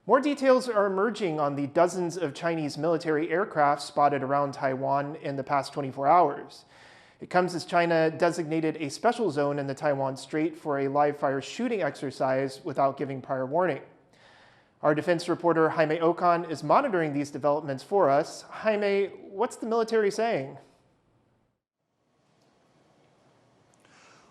More details are emerging on the dozens of Chinese military aircraft spotted around Taiwan in the past 24 hours. It comes as China designated a special zone in the Taiwan Strait for a live-fire shooting exercise without giving prior warning. Our defense reporter Jaime Ocon is monitoring these developments for us. Jaime, what's the military saying?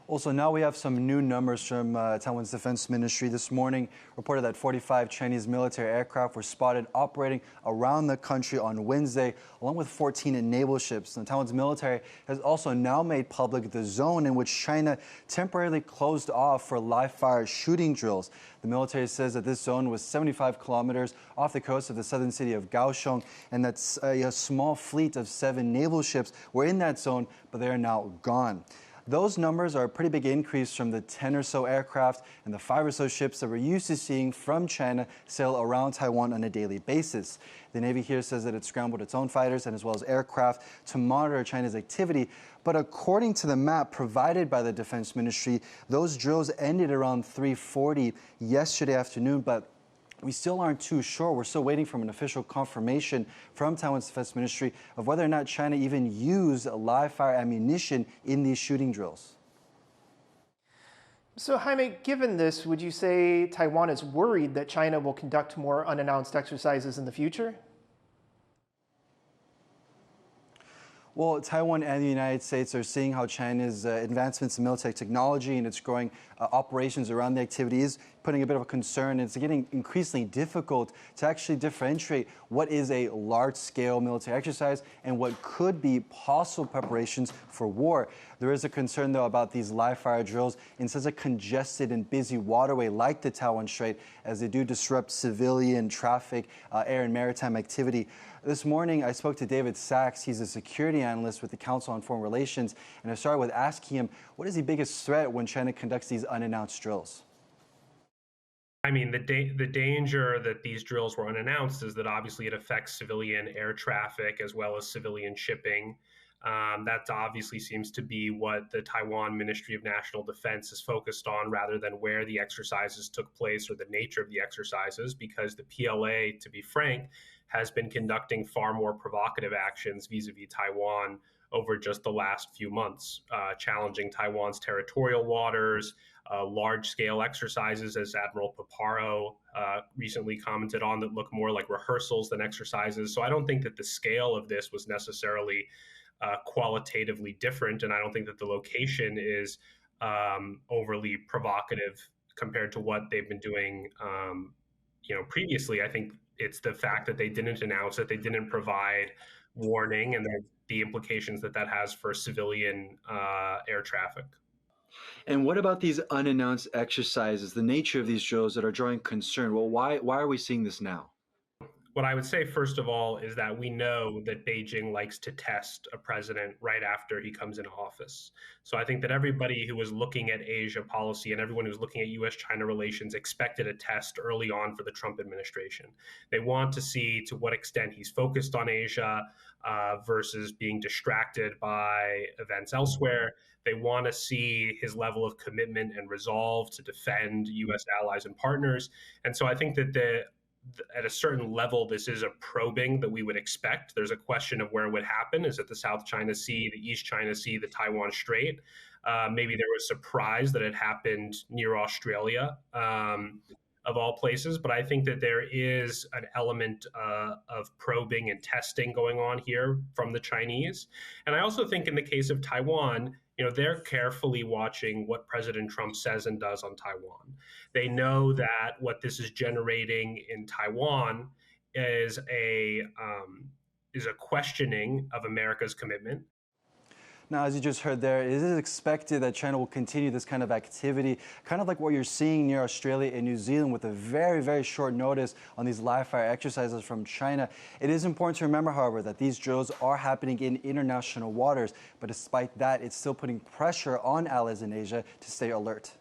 Also, now we have some new numbers from Taiwan's Defense Ministry. This morning reported that 45 Chinese military aircraft were spotted operating around the country on Wednesday, along with 14 naval ships. And Taiwan's military has also now made public the zone in which China temporarily closed off for live-fire shooting drills. The military says that this zone was 75 kilometers off the coast of the southern city of Kaohsiung, and that a small fleet of 7 naval ships were in that zone, but they are now gone. Those numbers are a pretty big increase from the 10 or so aircraft and the 5 or so ships that we're used to seeing from China sail around Taiwan on a daily basis. The Navy here says that it scrambled its own fighters and as well as aircraft to monitor China's activity. But according to the map provided by the Defense Ministry, those drills ended around 3:40 yesterday afternoon, but we still aren't too sure. We're still waiting for an official confirmation from Taiwan's Defense Ministry of whether or not China even used live-fire ammunition in these shooting drills. So, Jaime, given this, would you say Taiwan is worried that China will conduct more unannounced exercises in the future? Well, Taiwan and the United States are seeing how China's advancements in military technology and its growing operations around the activity is putting a bit of a concern. It's getting increasingly difficult to actually differentiate what is a large-scale military exercise and what could be possible preparations for war. There is a concern, though, about these live-fire drills in such a congested and busy waterway like the Taiwan Strait, as they do disrupt civilian traffic, air and maritime activity. This morning, I spoke to David Sachs. He's a security analyst with the Council on Foreign Relations, and I started with asking him, what is the biggest threat when China conducts these unannounced drills? I mean, the danger that these drills were unannounced is that obviously it affects civilian air traffic as well as civilian shipping. That obviously seems to be what the Taiwan Ministry of National Defense is focused on rather than where the exercises took place or the nature of the exercises, because the PLA, to be frank, has been conducting far more provocative actions vis-a-vis Taiwan over just the last few months, challenging Taiwan's territorial waters, large-scale exercises, as Admiral Paparo recently commented on, that look more like rehearsals than exercises. So I don't think that the scale of this was necessarily qualitatively different, and I don't think that the location is overly provocative compared to what they've been doing previously. I think it's the fact that they didn't announce it, they didn't provide warning, and the implications that that has for civilian air traffic. And what about these unannounced exercises, the nature of these drills that are drawing concern? Well, why are we seeing this now? What I would say, first of all, is that we know that Beijing likes to test a president right after he comes into office. So I think that everybody who was looking at Asia policy and everyone who's looking at U.S.-China relations expected a test early on for the Trump administration. They want to see to what extent he's focused on Asia versus being distracted by events elsewhere. They want to see his level of commitment and resolve to defend U.S. allies and partners. And so I think that at a certain level, this is a probing that we would expect. There's a question of where it would happen. Is it the South China Sea, the East China Sea, the Taiwan Strait? Maybe there was surprise that it happened near Australia, of all places. But I think that there is an element of probing and testing going on here from the Chinese. And I also think in the case of Taiwan, they're carefully watching what President Trump says and does on Taiwan. They know that what this is generating in Taiwan is a questioning of America's commitment. Now, as you just heard there, it is expected that China will continue this kind of activity, kind of like what you're seeing near Australia and New Zealand with a very, very short notice on these live-fire exercises from China. It is important to remember, however, that these drills are happening in international waters, but despite that, it's still putting pressure on allies in Asia to stay alert.